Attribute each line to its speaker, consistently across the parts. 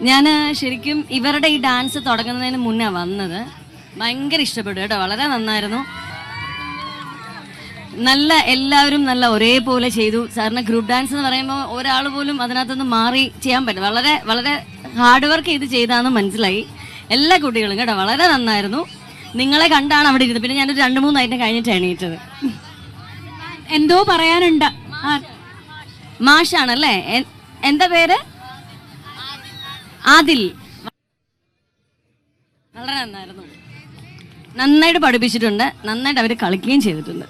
Speaker 1: ഞാൻ ശരിക്കും ഇവരുടെ ഈ ഡാൻസ് തുടങ്ങുന്നതിന് മുന്നേ വന്നത്. ഭയങ്കര ഇഷ്ടപ്പെട്ടു കേട്ടോ, വളരെ നന്നായിരുന്നു. നല്ല എല്ലാവരും നല്ല ഒരേപോലെ ചെയ്തു. സാറിന് ഗ്രൂപ്പ് ഡാൻസ് എന്ന് പറയുമ്പോൾ ഒരാൾ പോലും അതിനകത്തുനിന്ന് മാറി ചെയ്യാൻ പറ്റും. വളരെ വളരെ ഹാർഡ് വർക്ക് ചെയ്താന്ന് മനസ്സിലായി. എല്ലാ കുട്ടികളും കേട്ടോ വളരെ നന്നായിരുന്നു. നിങ്ങളെ കണ്ടാണ് അവിടെ ഇരുന്നത്. പിന്നെ ഞാനൊരു 2-3 ഐറ്റം കഴിഞ്ഞിട്ട് എണീറ്റത്.
Speaker 2: എന്തോ പറയാനുണ്ട്.
Speaker 1: മാഷാണല്ലേ? എന്താ പേര്? ആദിൽ. വളരെ നന്നായിരുന്നു. നന്നായിട്ട് പഠിപ്പിച്ചിട്ടുണ്ട്. നന്നായിട്ട് അവർ കളിക്കുകയും ചെയ്തിട്ടുണ്ട്.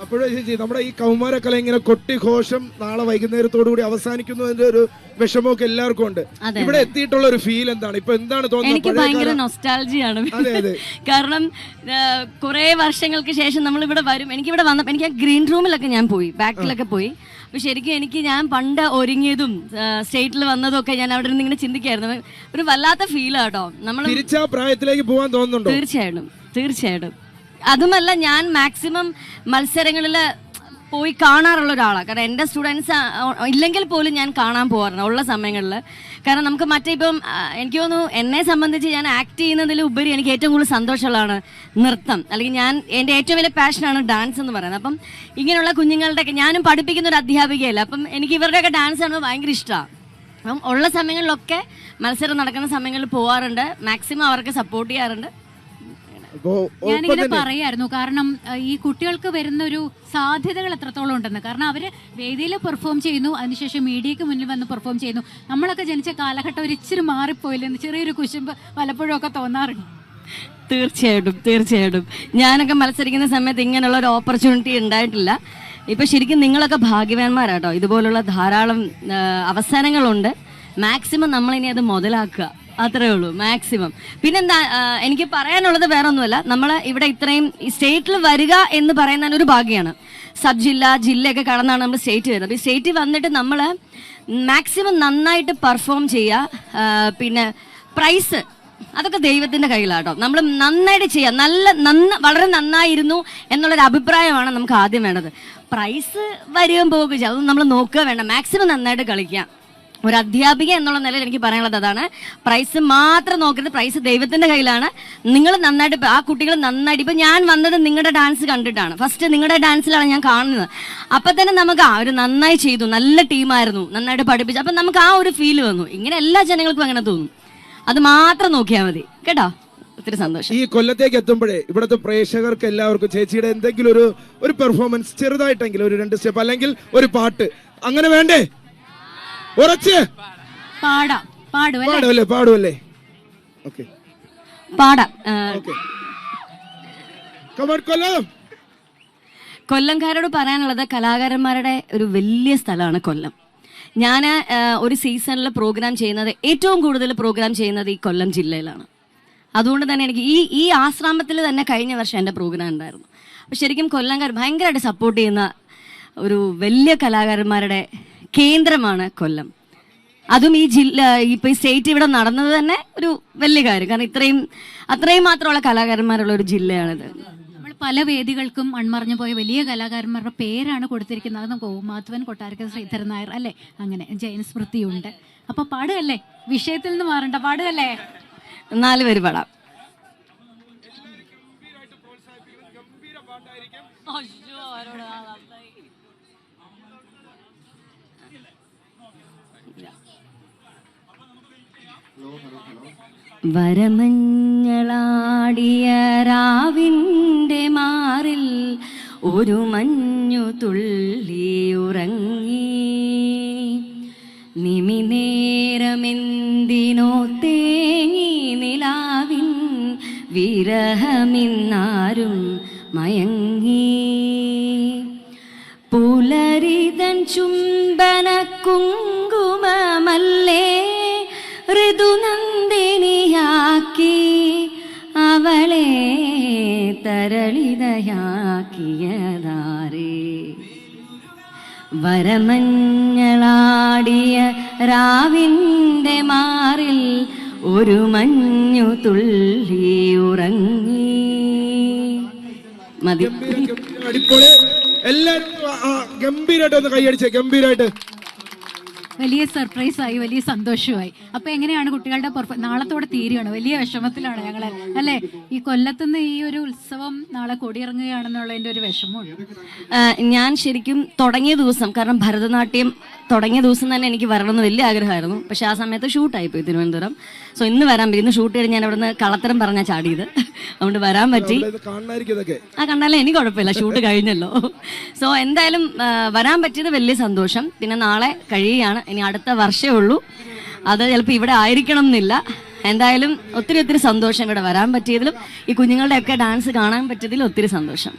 Speaker 3: അപ്പോഴേ ചേച്ചി നമ്മുടെ ഈ കൗമാരക്കല ഇങ്ങനെ കൊട്ടിഘോഷം നാളെ വൈകുന്നേരത്തോടുകൂടി അവസാനിക്കുന്നതിന്റെ ഒരു വിഷമമൊക്കെ എല്ലാവർക്കും ഉണ്ട്. ഇവിടെ എത്തിയിട്ടുള്ള ഒരു ഫീൽ എന്താണ്? ഇപ്പൊ എന്താണ് തോന്നുന്നത്?
Speaker 1: എനിക്ക് ഭയങ്കര നൊസ്റ്റാൾജിയാണ്. കാരണം കുറെ വർഷങ്ങൾക്ക് ശേഷം നമ്മൾ ഇവിടെ വരും. എനിക്കിവിടെ വന്നപ്പോൾ എനിക്ക് ആ ഗ്രീൻ റൂമിലൊക്കെ ഞാൻ പോയി, ബാക്കിലൊക്കെ പോയി. അപ്പൊ ശരിക്കും ഞാൻ പണ്ട് ഒരുങ്ങിയതും സ്റ്റേറ്റിൽ വന്നതും ഒക്കെ ഞാൻ അവിടെ നിന്ന് ഇങ്ങനെ ചിന്തിക്കായിരുന്നു. ഒരു വല്ലാത്ത ഫീലാട്ടോ. നമ്മൾ
Speaker 3: തിരിച്ചാ പ്രായത്തിലേക്ക് പോകാൻ തോന്നുന്നുണ്ടോ?
Speaker 1: തീർച്ചയായിട്ടും. അതുമല്ല, ഞാൻ മാക്സിമം മത്സരങ്ങളിൽ പോയി കാണാറുള്ള ഒരാളാണ്. കാരണം എൻ്റെ സ്റ്റുഡൻസ് ഇല്ലെങ്കിൽ പോലും ഞാൻ കാണാൻ പോകാറുണ്ട് ഉള്ള സമയങ്ങളിൽ. കാരണം നമുക്ക് ഇപ്പം എനിക്ക് തോന്നുന്നു എന്നെ സംബന്ധിച്ച് ഞാൻ ആക്ട് ചെയ്യുന്നതിൽ ഉപരി എനിക്ക് ഏറ്റവും കൂടുതൽ സന്തോഷമുള്ളതാണ് നൃത്തം. അല്ലെങ്കിൽ എൻ്റെ ഏറ്റവും വലിയ പാഷനാണ് ഡാൻസ് എന്ന് പറയുന്നത്. അപ്പം ഇങ്ങനെയുള്ള കുഞ്ഞുങ്ങളുടെയൊക്കെ ഞാനും പഠിപ്പിക്കുന്ന ഒരു അധ്യാപികയല്ല. അപ്പം എനിക്ക് ഇവരുടെയൊക്കെ ഡാൻസ് കാണുമ്പോൾ ഭയങ്കര ഇഷ്ടമാണ്. അപ്പം ഉള്ള സമയങ്ങളിലൊക്കെ മത്സരം നടക്കുന്ന സമയങ്ങളിൽ പോകാറുണ്ട്. മാക്സിമം അവർക്ക് സപ്പോർട്ട് ചെയ്യാറുണ്ട്.
Speaker 2: ഞാനിങ്ങനെ പറയായിരുന്നു, കാരണം ഈ കുട്ടികൾക്ക് വരുന്ന ഒരു സാധ്യതകൾ എത്രത്തോളം ഉണ്ടെന്ന്. കാരണം അവര് വേദിയിൽ പെർഫോം ചെയ്യുന്നു, അതിനുശേഷം മീഡിയക്ക് മുന്നിൽ വന്ന് പെർഫോം ചെയ്യുന്നു. നമ്മളൊക്കെ ജനിച്ച കാലഘട്ടം ഒരു ഇച്ചിരി മാറിപ്പോയില്ലെന്ന് ചെറിയൊരു കുശുമ്പ് പലപ്പോഴും ഒക്കെ തോന്നാറുണ്ട്.
Speaker 1: തീർച്ചയായിട്ടും ഞാനൊക്കെ മത്സരിക്കുന്ന സമയത്ത് ഇങ്ങനെയുള്ള ഒരു ഓപ്പർച്യൂണിറ്റി ഉണ്ടായിട്ടില്ല. ഇപ്പൊ ശരിക്കും നിങ്ങളൊക്കെ ഭാഗ്യവാന്മാരാട്ടോ. ഇതുപോലുള്ള ധാരാളം അവസരങ്ങളുണ്ട്. മാക്സിമം നമ്മളിനി അത് മുതലാക്കുക, അത്രേ ഉള്ളൂ. മാക്സിമം. പിന്നെന്താ എനിക്ക് പറയാനുള്ളത് വേറെ ഒന്നുമല്ല. നമ്മൾ ഇവിടെ ഇത്രയും സ്റ്റേറ്റിൽ വരിക എന്ന് പറയുന്ന ഒരു ഭാഗ്യമാണ്. സബ് ജില്ലയൊക്കെ കടന്നാണ് നമ്മൾ സ്റ്റേറ്റ് വരുന്നത്. ഈ സ്റ്റേറ്റിൽ വന്നിട്ട് നമ്മൾ മാക്സിമം നന്നായിട്ട് പെർഫോം ചെയ്യുക. പിന്നെ പ്രൈസ് അതൊക്കെ ദൈവത്തിന്റെ കയ്യിലാട്ടോ. നമ്മൾ നന്നായിട്ട് ചെയ്യുക. വളരെ നന്നായിരുന്നു എന്നുള്ളൊരു അഭിപ്രായമാണ് നമുക്ക് ആദ്യം വേണ്ടത്. പ്രൈസ് വരികയും പോകുക അതൊന്നും നമ്മൾ നോക്കുക വേണ്ട. മാക്സിമം നന്നായിട്ട് കളിക്കുക. ഒരു അധ്യാപിക എന്നുള്ള നിലയിൽ എനിക്ക് പറയാനുള്ളത് അതാണ്. പ്രൈസ് മാത്രം നോക്കരുത്. പ്രൈസ് ദൈവത്തിന്റെ കയ്യിലാണ്. നിങ്ങൾ നന്നായിട്ട് ആ കുട്ടികൾ നന്നായിട്ട് ഇപ്പൊ ഞാൻ വന്നത് നിങ്ങളുടെ ഡാൻസ് കണ്ടിട്ടാണ്. ഫസ്റ്റ് നിങ്ങളുടെ ഡാൻസിലാണ് ഞാൻ കാണുന്നത്. അപ്പൊ തന്നെ നമുക്ക് ഒരു നന്നായി ചെയ്തു, നല്ല ടീമായിരുന്നു, നന്നായിട്ട് പഠിപ്പിച്ചു. അപ്പൊ നമുക്ക് ആ ഒരു ഫീല് വന്നു. ഇങ്ങനെ എല്ലാ ജനങ്ങൾക്കും അങ്ങനെ തോന്നും. അത് മാത്രം നോക്കിയാൽ മതി കേട്ടോ. ഒത്തിരി സന്തോഷം.
Speaker 3: ഈ കൊല്ലത്തേക്ക് എത്തുമ്പോഴേ ഇവിടുത്തെ പ്രേക്ഷകർക്ക് എല്ലാവർക്കും ചേച്ചിയുടെ എന്തെങ്കിലും ഒരു പെർഫോമൻസ് ചെറുതായിട്ടെങ്കിലും ഒരു 2 സ്റ്റെപ്പ് അല്ലെങ്കിൽ ഒരു പാട്ട് അങ്ങനെ വേണ്ടേ? ഉറച്ച് പാടുവല്ലേ? ഓക്കേ,
Speaker 1: പാടാം.
Speaker 3: കൊല്ലംകാരോട്
Speaker 1: പറയാനുള്ളത് കലാകാരന്മാരുടെ ഒരു വലിയ സ്ഥലമാണ് കൊല്ലം. ഞാൻ ഒരു സീസണിൽ പ്രോഗ്രാം ചെയ്യുന്നത്, ഏറ്റവും കൂടുതൽ പ്രോഗ്രാം ചെയ്യുന്നത് ഈ കൊല്ലം ജില്ലയിലാണ്. അതുകൊണ്ട് തന്നെ എനിക്ക് ഈ ആശ്രമത്തിൽ തന്നെ കഴിഞ്ഞ വർഷം എൻ്റെ പ്രോഗ്രാം ഉണ്ടായിരുന്നു. അപ്പോൾ ശരിക്കും കൊല്ലംകാർ ഭയങ്കരമായിട്ട് സപ്പോർട്ട് ചെയ്യുന്ന ഒരു വലിയ കലാകാരന്മാരുടെ കേന്ദ്രമാണ് കൊല്ലം. അതും ഈ ഇപ്പൊ ഈ സ്റ്റേറ്റ് ഇവിടെ നടന്നത് തന്നെ ഒരു വലിയ കാര്യം. കാരണം അത്രയും മാത്രമുള്ള കലാകാരന്മാരുള്ള ഒരു ജില്ലയാണിത്.
Speaker 2: നമ്മൾ പല വേദികൾക്കും മൺമറഞ്ഞു പോയ വലിയ കലാകാരന്മാരുടെ പേരാണ് കൊടുത്തിരിക്കുന്നത്. നമുക്ക് മാധവൻ കൊട്ടാരക്കര ശ്രീധരൻ നായർ അല്ലേ, അങ്ങനെ ജയൻ സ്മൃതിയുണ്ട്. അപ്പൊ പാടുകല്ലേ, വിഷയത്തിൽ നിന്ന് മാറണ്ട, പാടുകല്ലേ.
Speaker 1: 4 പേര് പാടാം. വരമഞ്ഞളാടിയ രാവിൻ്റെ മാറിൽ ഒരു മഞ്ഞു തുള്ളി ഉറങ്ങി. നിമിനേരമെന്തിനോ തേങ്ങി നിലാവിൻ വിരഹമിന്നാരും മയങ്ങി. പുലരിതൻ ചുംബന കുങ്കുമമല്ലേ ഋതുനന്ദിനിയാക്കി അവളെ തരളിതയാക്കിയതാരേ. വരമഞ്ഞളാടിയ രാവിൻ്റെ മാറിൽ ഒരു മഞ്ഞു തുള്ളി ഉറങ്ങി. മതി.
Speaker 3: എല്ലാരും ഗംഭീരമായിട്ട് ഒന്ന് കൈയടിച്ചേ. ഗംഭീരമായിട്ട്
Speaker 2: വലിയ സർപ്രൈസ് ആയി, വലിയ സന്തോഷമായി. അപ്പൊ എങ്ങനെയാണ് കുട്ടികളുടെ നാളത്തോടെ തീരുകയാണ്, വലിയ വിഷമത്തിലാണ് ഞങ്ങൾ അല്ലെ. ഈ കൊല്ലത്തുനിന്ന് ഈ ഒരു ഉത്സവം നാളെ കൊടിയിറങ്ങുകയാണെന്നുള്ളതിന്റെ ഒരു വിഷമമുണ്ട്.
Speaker 1: ഞാൻ ശരിക്കും തുടങ്ങിയ ദിവസം, കാരണം ഭരതനാട്യം തുടങ്ങിയ ദിവസം തന്നെ എനിക്ക് വരണമെന്ന് വലിയ ആഗ്രഹമായിരുന്നു. പക്ഷെ ആ സമയത്ത് ഷൂട്ടായിപ്പോയി തിരുവനന്തപുരം. സോ ഇന്ന് വരാൻ പറ്റി. ഇന്ന് ഷൂട്ട് കഴിഞ്ഞ് ഞാൻ അവിടുന്ന് കളത്തരം പറഞ്ഞാൽ ചാടിയത്, അതുകൊണ്ട് വരാൻ പറ്റി. ആ കണ്ടാലേ എനിക്ക് കുഴപ്പമില്ല, ഷൂട്ട് കഴിഞ്ഞല്ലോ. സോ എന്തായാലും വരാൻ പറ്റിയത് വലിയ സന്തോഷം. പിന്നെ നാളെ കഴിയുകയാണ്, ഇനി അടുത്ത വർഷമേ ഉള്ളൂ. അത് ചിലപ്പോൾ ഇവിടെ ആയിരിക്കണം എന്നില്ല. എന്തായാലും ഒത്തിരി ഒത്തിരി സന്തോഷം ഇവിടെ വരാൻ പറ്റിയതിലും ഈ കുഞ്ഞുങ്ങളുടെയൊക്കെ ഡാൻസ് കാണാൻ പറ്റിയതിലും ഒത്തിരി സന്തോഷം.